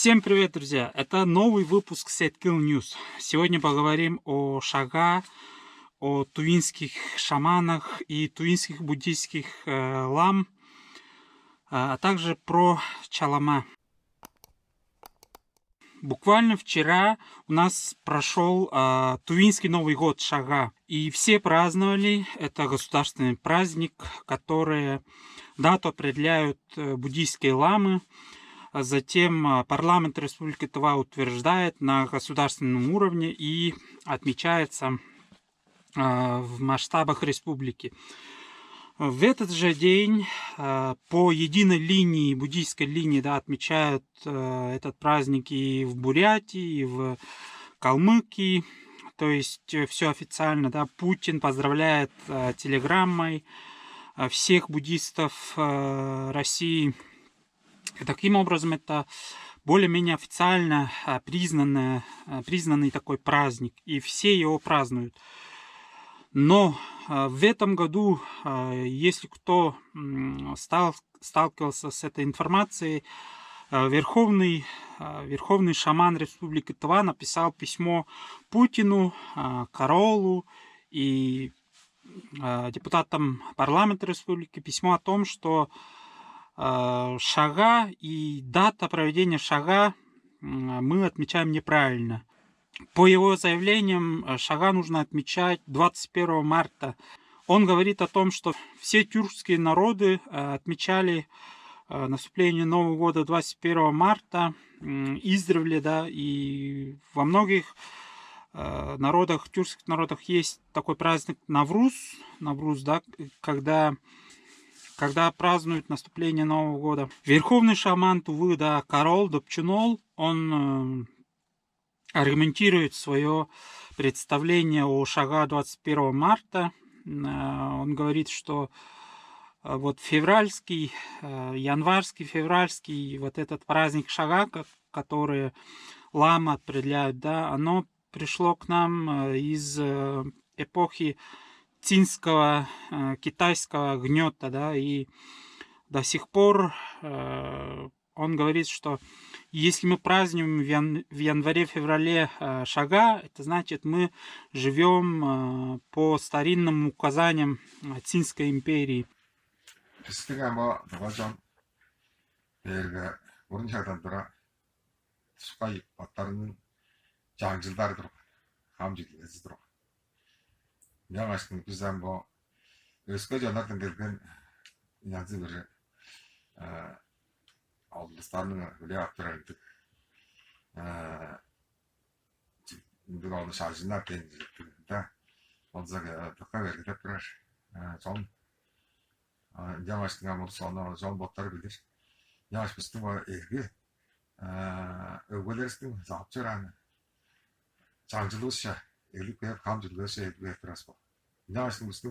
Всем привет, друзья! Это новый выпуск Setkil News. Сегодня поговорим о Шага, о тувинских шаманах и тувинских буддийских лам, а также про Чалама. Буквально вчера у нас прошел Тувинский Новый год Шага, и все праздновали. Это государственный праздник, который дату определяют буддийские ламы. Затем парламент Республики Тыва утверждает на государственном уровне и отмечается в масштабах республики. В этот же день по единой линии, буддийской линии, отмечают этот праздник и в Бурятии, и в Калмыкии. То есть все официально. Путин поздравляет телеграммой всех буддистов России. И таким образом, это более-менее официально признанный такой праздник, и все его празднуют. Но в этом году, если кто сталкивался с этой информацией, верховный шаман Республики Тыва написал письмо Путину, Караулу и депутатам парламента республики, письмо о том, что Шага и дата проведения Шага мы отмечаем неправильно. По его заявлениям, Шага нужно отмечать 21 марта. Он говорит о том, что все тюркские народы отмечали наступление Нового года 21 марта издревле, и во многих народах, тюркских народах есть такой праздник Навруз, когда празднуют наступление Нового года. Верховный шаман Тувы, Карол Добчунол, он аргументирует свое представление о Шага 21 марта. Он говорит, что вот январский, вот этот праздник Шага, который ламы определяют, оно пришло к нам из эпохи цинского, китайского гнета, и до сих пор он говорит, что если мы празднуем в январе-феврале Шага, это значит, мы живем по старинным указаниям Цинской империи. Яагаад biz өскөж анардан келген языбыр алыстарның үле актырайды. Бид оны шаржинар тенжиттэ. Онзага такага кетэпрэр. Сон ямаштын амурсоно жол боттар билир. Яаш бистэн эргэ өгөлөрстүн завчаран 장질로시아 엘리페 감질로시아 엘리페라스 야신 무슨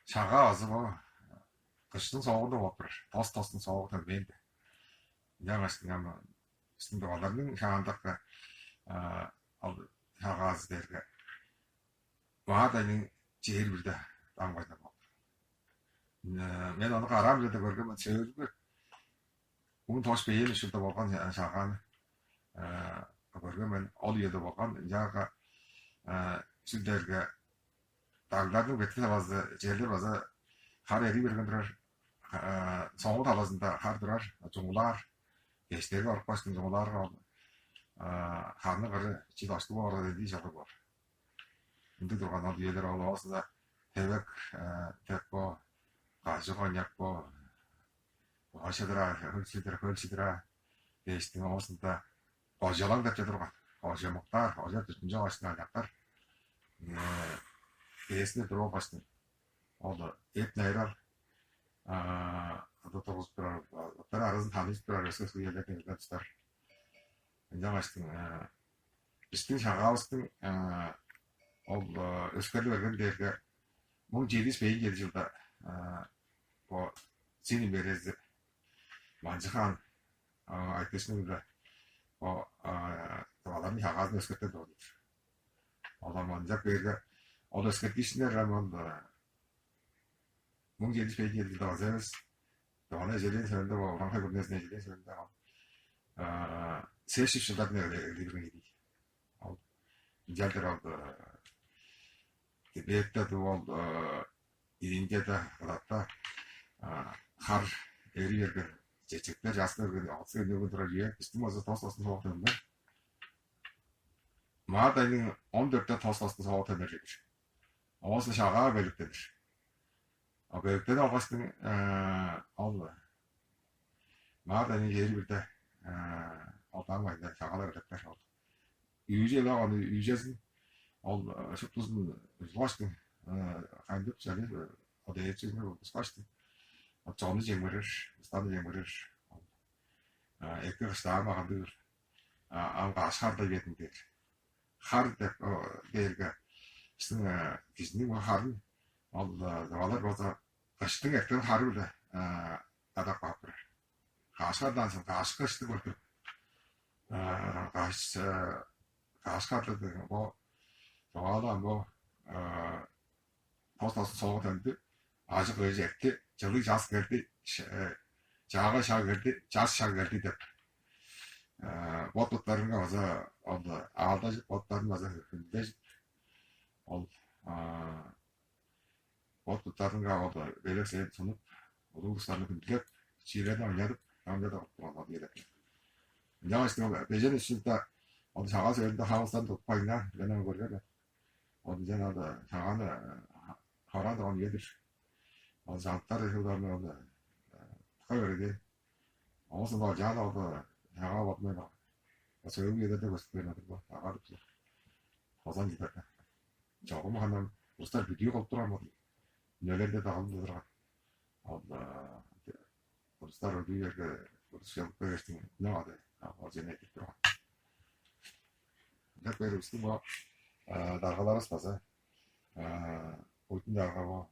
차가 와서 그것은 소고도 먹을 토스트는 소고도 멘데 야가스 냐면 무슨 도와다는 향한다가 차가스 데가 와다니 제일 비다 당과다 뭐 내가 너 아람들도 그러면 제일 운 도스페이는 실도 먹은 차가는 그러면 어디에도 먹은 야가 실들가 달라도 베트나 와서 제일 와서 하루에 버건들 소고 달아진다 하더라 종lar geçleri arkadaşın 종lar 하는 거를 지도하시고 와서 디자도 봐. 근데 들어가나 뒤에들 올라와서 대백 됐고 가지고 냐고 하시더라 헐시더라 geçtiğin olsun다 Hocalar da 들어가. Hoca muhtar, hoca düşünce başına yapar. Esne durma başına. O da et neyler. Adı toz bir arasında tanış bir arasında suyla kendine tutar. Önce başına. Üstün şakalısın. O özgürlüğü vergen derge. Bu ceviz beyin gelişildi. O senin berezi. Mancıkan. Arkadaşının da. Adamın hagazını öskürtte doğrudur. Adam ancak böyle o da öskürtüşler ama bunun gelişmeyi geldi de azemiz. Doğru jelin sonunda bu Fransa gümnasına jelin sonunda Сессия жылдары нэр Жалдер ол Тибеттед ол Индияда гадатта хар эрiyerge çeçekler jaslar altı ediyor duruyor. İstimazı toslarsın soğuktan da. Mağdayın 14'te toslarsın soğuktan verir. Avazlı şağa belirtedir. O belirtede avazın Allah. Mağdayın yeri bir de altan var da şağalar verirler oldu. Yüceyle onu yücesin. Ol çok uzun uzlaştın. Kandıp şöyle odaya çıkmıyor uzlaştın. Canlı cemverir, İstanbul cemverir. Ekmek ıslama kandır. Ama aşar da yetindir. Har da derge. İşte kişinin bu harın. Allah davalar baza. Kaçtın ekmek harı da adak bakır. Kaşardan sonra kaş kaçtı gördüm. Kaş kartladı. Bu davalar bu postası soğuk döndü. Acı koyacaktı. Çılık jas geldi. Çağa şah geldi. Jas şah geldi de. Botlarına vaza oldu. Aldacık botların vaza hükümde. Ol. Botlarına oldu. Böyle seyret sunup. Olurlarını hükümde. Çiğreden oynadık. Amca da olmadı yedek. Ya işte Becer'in üstünde oldu. Çağa söyledi. Havastan tutmayına. Benim görüyorlar. Oldu cenabı. Çağağını Harada onu yedir. O zatlar yıllarını oldu. Öyle olsun da canı oldu. Hava batmaya bak. O söylediği yerde de gösteriyor. Ağırlık. Kazan gider. Çoğum hanım usta video kopturamadı. Nelerde dağıldı. Allah. Usta öldüğü yerde usta yapıp geçti. Ne vardı? O cennet gitti. Ne böyle üstü bu. Dargalar ıspasa. Oyun dargalı.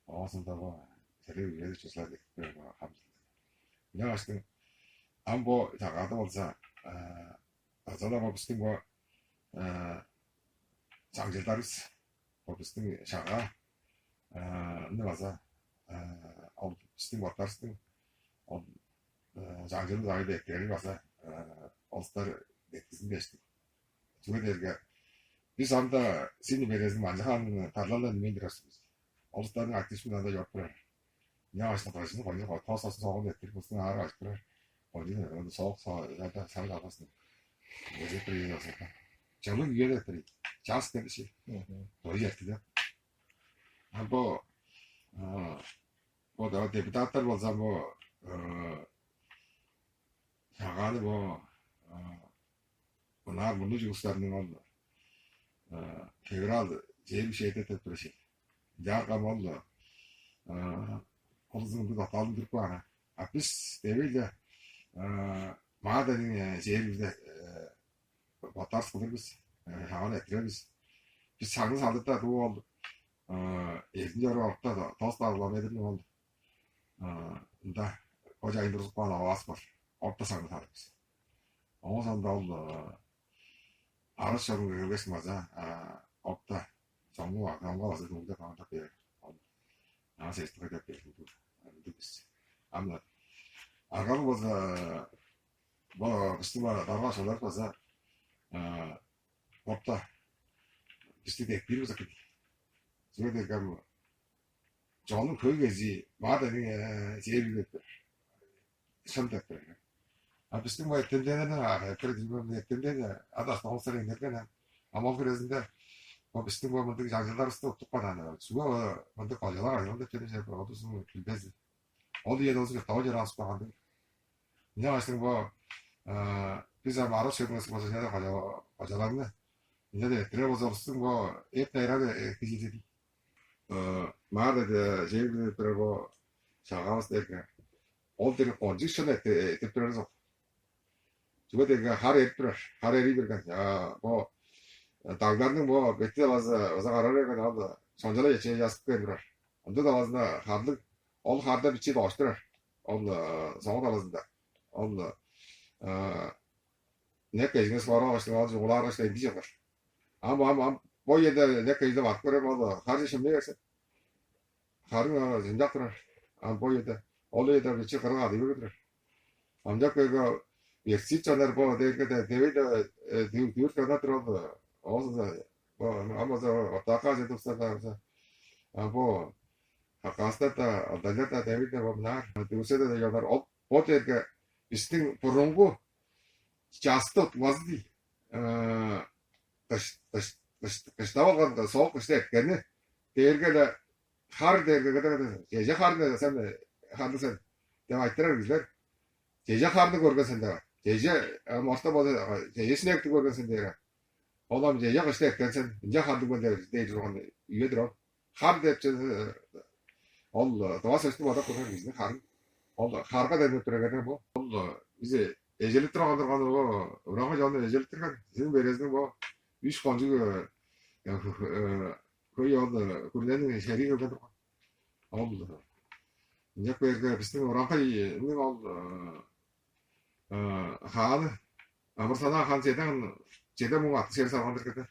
Ağzında bu. Televizyon yedi çözüldü. Ne açtın? Ama bu takada olsa azada bu bizim bu 장질다리스 bizim şağa ne varsa al bizim vatandaşın o 장질도 다이 bekleri varsa olstar beklesin geçti. Çünkü derge biz anda seni verezin mancahan tarlalarını mendirasınız. Olstarın aktifliğinde yapıyor. Ne açtı başını koyuyor. Tasası sağlam ettir. Muslun ağır açtırır. Koyuyor. Soğuk zaten sarı kafasını. Böyle kırıyor zaten. Canlı üye de ettir. Caz dedi şey. Doğru yaptı. Bu da deputatlar olsa bu şakalı bu bunlar bunu cüzdanının oldu. Federal bir şeyde tepkili şey. Yargam oldu. Olsun da talındık var. Biz deviyle madenin şeyimizde batar biz hava ettiririz. Biz sarı saldık da bu oldu. 7. aralıkta da tost ağırlamaydı ne oldu. Da koca indiriz bana havası var. Orta sarı saldık biz. O zaman da oldu. Arış sorun görüyoruz maza. Orta 정부 경과 와서 동작 강한 답변 나와서 있을 때 느꼈어. 아무나 아까도 뭐 비스마 나와 전화 가서 없다. 비스데 비로자 그 저게 그 저는 거기지 마다니 제일 선택돼. 아 비스마 텐데는 그래 지금 텐데는 아다 동서리 내가 아마 그랬는데 o bizim bu mantık 장질다를 수도 똑바다는 주가 mantık 가져라 이런 데 되는 제가 어디서 길배지 어디에 넣어서 더 잘하스 하는데 그냥 하시는 거 비자 말어 세고 해서 제가 가져가네 이제 들어보서 쓴 거 앱다이라게 그지들이 말에 제일 들어보 자가스 때 어디를 컨디션에 때 들어서 주가 되게 하래 리버가 뭐 Dağlarının bu bekle bazı kararı kadar sonuçta geçeceği yazıp koydular. Onda da bazı harlık, ol harda bir şey başlar. Ol soğuk arasında. Ol ne kayıcınız var başlar, bazı olar başlar diyecekler. Ama bu yerde ne kayıcı var koyar bazı harcı şimdi yerse. Harın zincaklar. Bu yerde ol yerde bir şey kırık adı yürüdür. Ancak böyle Exit 전화를 뭐 내가 대회도 뒤로 전화들어도 어디서 뭐 아무서 어디까지도 없었다. 뭐 Hakasata adalata David Wabnar, the Usada the other op potter distinct Porongo, Chastot was the Kastava the Sok State, can it? They get a hard, there's a hard, Henderson, the Viter is there. Jaja hard the Gorgas and there. Jaja, most of the Jay to Gorgas and there. All of the Jaja State, Jahad to go there, stage on the Udro. Hard that. Allah, doğası üstü vada kuran bizde harın. Allah, harika devlet türegedir bu. Allah, bize eceli tırağındırgan bu. Uğrağı canlı eceli tırgan. Sizin berezinin bu. Üç koncuk koyu oldu. Kurlenin şerif ögedir. Allah. Ncak berge bizim uğrağı ne oldu? Hanı. Amırsana han Ceden mu atı şeri sargandır keder.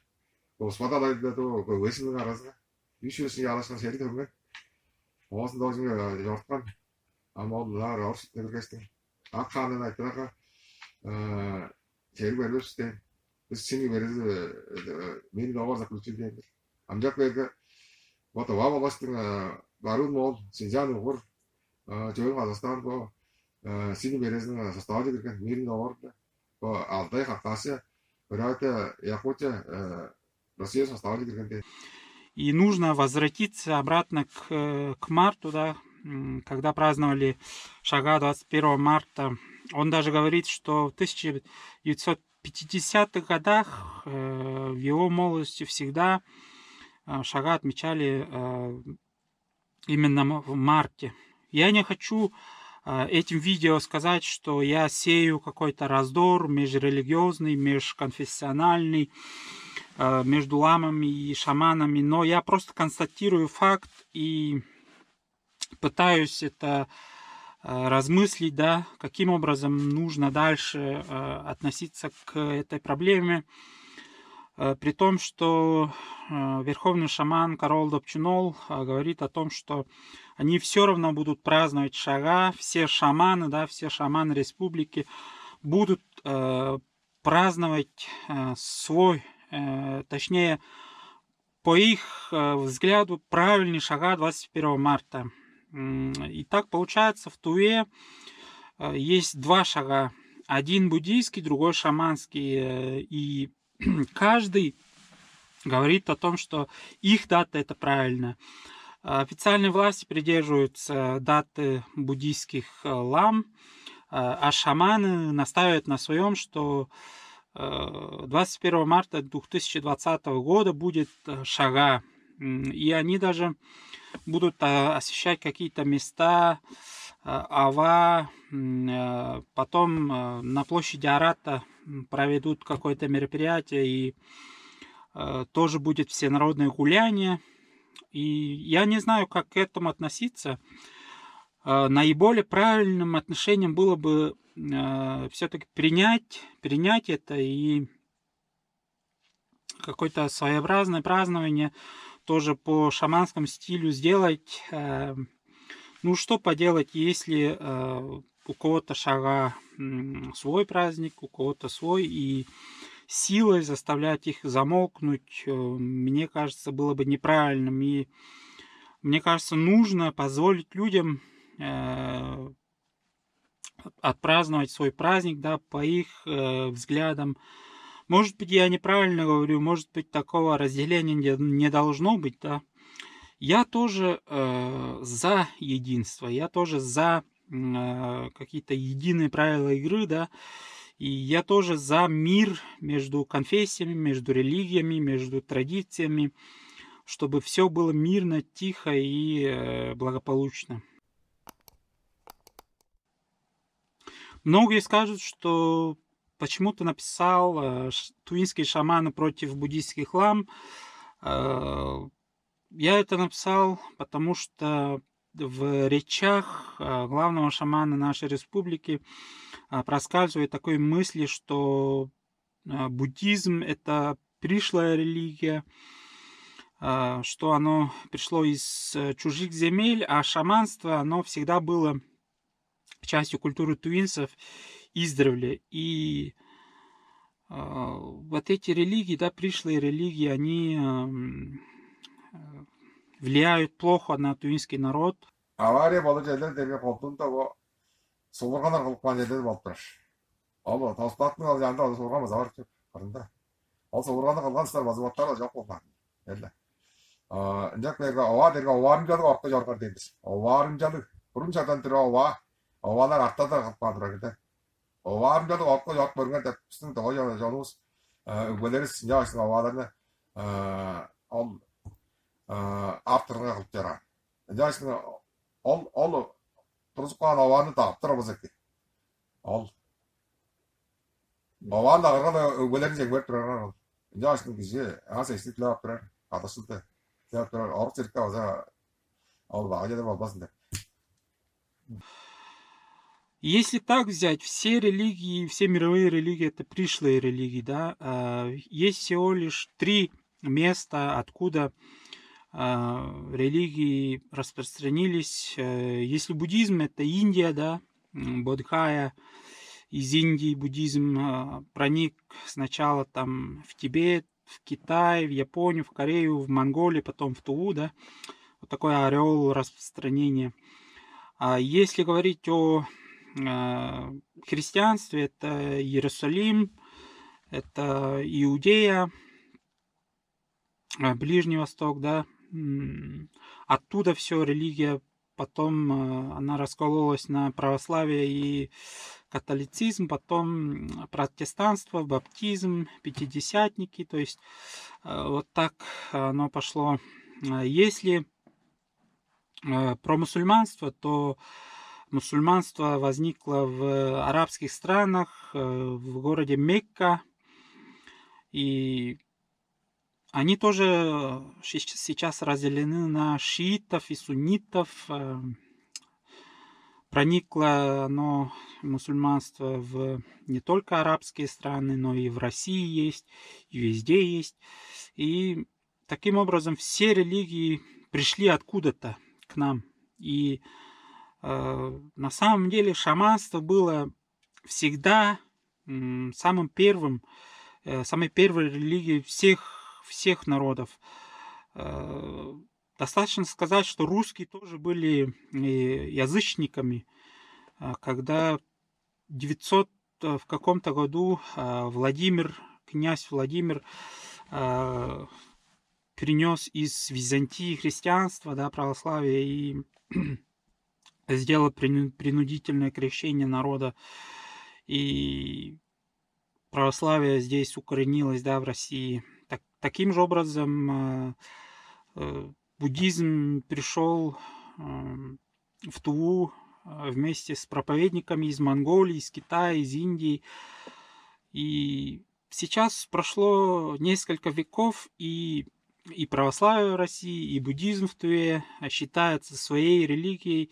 Osmadalaydı da o vesinin arasında. Üç yüzün yalaşkan şeri dönmek. Olsun da özüne yortkan. Ama onlar olsun dedirgestin. Akkanın aytıraqa şeri verilip işte. Biz seni veririz meni doğarza kültür değildir. Amcak verge Vata vava bastın barun mol Sincan uğur Joyun Қазақстан bu seni verizin sastavı dedirgen meni doğardı. Bu Alтай Хакасия Бурятия Якутия Россия sastavı dedirgen. И нужно возвратиться обратно к марту, да, когда праздновали Шага 21 марта. Он даже говорит, что в 1950-х годах в его молодости всегда Шага отмечали именно в марте. Я не хочу этим видео сказать, что я сею какой-то раздор межрелигиозный, межконфессиональный, между ламами и шаманами, но я просто констатирую факт и пытаюсь это размыслить, да, каким образом нужно дальше относиться к этой проблеме, при том, что верховный шаман Карол Добчунол говорит о том, что они все равно будут праздновать Шага, все шаманы, да, все шаманы республики будут праздновать свой, точнее, по их взгляду, правильный Шага 21 марта. И так получается, в Туве есть два Шага. Один буддийский, другой шаманский. И каждый говорит о том, что их дата это правильно. Официальные власти придерживаются даты буддийских лам, а шаманы настаивают на своем, что 21 марта 2020 года будет Шага. И они даже будут освещать какие-то места, Ава, потом на площади Арата проведут какое-то мероприятие, и тоже будет всенародное гуляние. И я не знаю, как к этому относиться. Наиболее правильным отношением было бы все-таки принять это и какое-то своеобразное празднование тоже по шаманскому стилю сделать. Ну, что поделать, если у кого-то Шага свой праздник, у кого-то свой, и силой заставлять их замолкнуть, мне кажется, было бы неправильным. И мне кажется, нужно позволить людям отпраздновать свой праздник, да, по их взглядам. Может быть, я неправильно говорю, может быть, такого разделения не должно быть, да. Я тоже за единство, я тоже за какие-то единые правила игры, да, и я тоже за мир между конфессиями, между религиями, между традициями, чтобы все было мирно, тихо и благополучно. Многие скажут, что почему ты написал тувинские шаманы против буддийских лам. Я это написал, потому что в речах главного шамана нашей республики проскальзывает такой мысли, что буддизм — это пришлая религия, что оно пришло из чужих земель, а шаманство, оно всегда было частью культуры тувинцев. издревле. И вот эти религии, да, пришлые религии, они влияют плохо на тувинский народ. Авария болу жердер derге koltuğunda o suğurganar kılıp kan жердер болып тұрар. Ол таспаттың ал жанында ол суырған базар жоқ қырында. Ол суырғаны қылған істер базбаттар да жоқ болған. Елді. Инжак берге ова дерге оварынжалык орко жаргар дейбиз. Оварынжалык бурунчадан түрө ова. Овалар артта кылып калдыр экен. Оварынжалыk орко жарып көргөн деп биздин тоо жолубуз өгөлөрүбүз жашын оваларны ол артырга кылып жарган. Жашын ол турузуп калган ованы тагып турабыз эки. Ол ованы агырган өгөлөрүн жеңбеп турган. Жашын киши аса эстиклеп турар. Кадышылды. Деп турар. Орус жерке база ол бага жерде болбасын деп. Если так взять, все религии, все мировые религии — это пришлые религии, да. Есть всего лишь 3 места, откуда религии распространились. Если буддизм — это Индия, да, Бодхгая. Из Индии буддизм проник сначала там в Тибет, в Китай, в Японию, в Корею, в Монголию, потом в Туву, да. Вот такой ореол распространения. А если говорить о христианстве, это Иерусалим, это Иудея, Ближний Восток, да. Оттуда все религия, потом она раскололась на православие и католицизм, потом протестанство, баптизм, пятидесятники, то есть вот так оно пошло. Если про мусульманство, то мусульманство возникло в арабских странах, в городе Мекка, и они тоже сейчас разделены на шиитов и суннитов. Проникло оно, мусульманство, в не только арабские страны, но и в России есть, и везде есть. И таким образом все религии пришли откуда-то к нам. И на самом деле шаманство было всегда самой первой религией всех народов. Достаточно сказать, что русские тоже были язычниками, когда в 900 в каком-то году князь Владимир перенес из Византии христианство, да, православие, и сделал принудительное крещение народа. И православие здесь укоренилось, да, в России. Таким же образом буддизм пришел в Туву вместе с проповедниками из Монголии, из Китая, из Индии. И сейчас прошло несколько веков, и православие в России, и буддизм в Туве считается своей религией,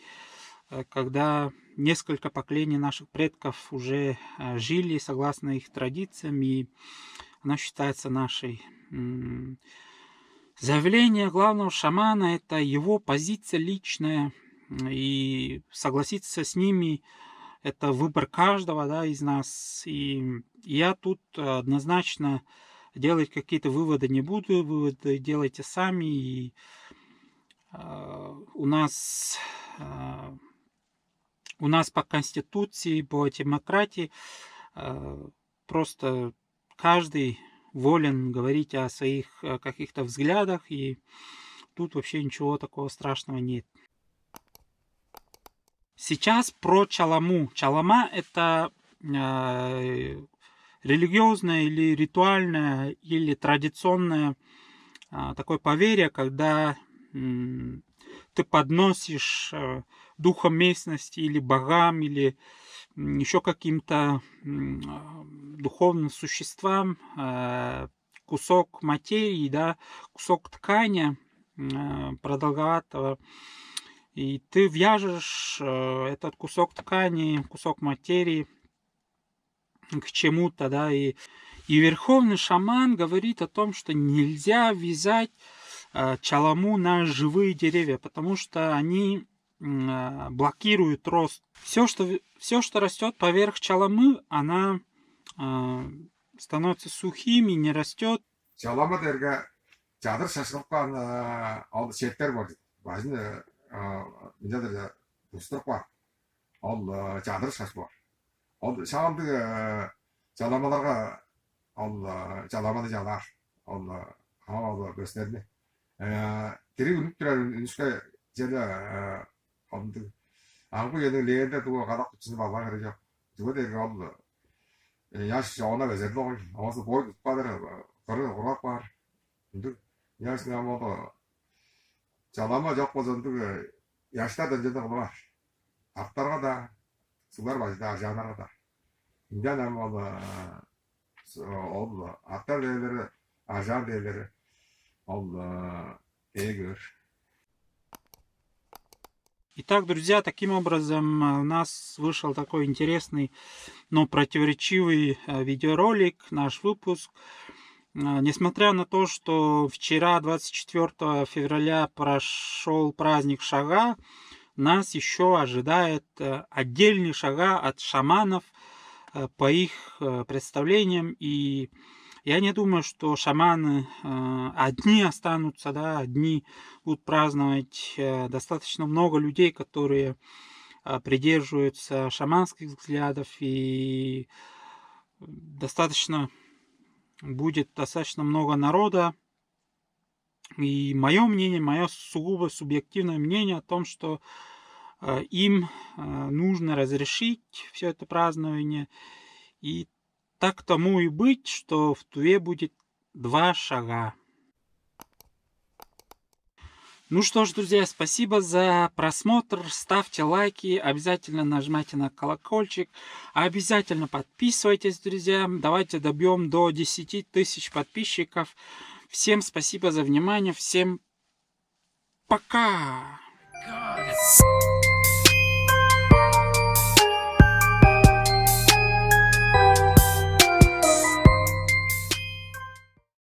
когда несколько поколений наших предков уже жили согласно их традициям, и она считается нашей. Заявление главного шамана — это его позиция личная, и согласиться с ними — это выбор каждого, да, из нас. И я тут однозначно делать какие-то выводы не буду, выводы делайте сами. И у нас по Конституции, по демократии просто каждый волен говорить о своих каких-то взглядах, и тут вообще ничего такого страшного нет. Сейчас про чаламу. Чалама — это религиозное или ритуальное, или традиционное такое поверье, когда ты подносишь духом местности или богам, или еще каким-то духовным существам кусок материи, да, кусок ткани продолговатого, и ты вяжешь этот кусок ткани, кусок материи к чему-то, да, и верховный шаман говорит о том, что нельзя вязать чаламу на живые деревья, потому что они блокирует рост. Все, что растет поверх чаламы, она становится сухим и не растет. Чалама дерге чадыр шашылған ал шеттер бар. Базын мендер дустур бар. Ал чадыр шаш бар. Ал шамды чаламаларга ал чаламаны жалар. Ал хава gösterdi. Тири үнүп турар үнүскө жана алды. Аңгы едің легенде туға қадақ күтсін бала кірі жоқ. Туға дерге ал яш жауына безерді ғой. Амасы бой күтпадыр. Қыры құрап бар. Яш намады жалама жоқ болсандығы яштардан жеді қылы бар. Аттарға да, сулар бажда, жанарға да. Инде намады аттар дейлері, ажар дейлері эгер. Итак, друзья, таким образом у нас вышел такой интересный, но противоречивый видеоролик, наш выпуск. Несмотря на то, что вчера, 24 февраля, прошел праздник Шага, нас еще ожидает отдельный Шага от шаманов по их представлениям. И я не думаю, что шаманы одни останутся, да, одни будут праздновать. Достаточно много людей, которые придерживаются шаманских взглядов, и будет достаточно много народа. И мое мнение, мое сугубо субъективное мнение о том, что им нужно разрешить все это празднование. И так тому и быть, что в Туве будет 2 Шага. Ну что ж, друзья, спасибо за просмотр. Ставьте лайки, обязательно нажимайте на колокольчик, обязательно подписывайтесь, друзья. Давайте добьем до 10 тысяч подписчиков. Всем спасибо за внимание, всем пока!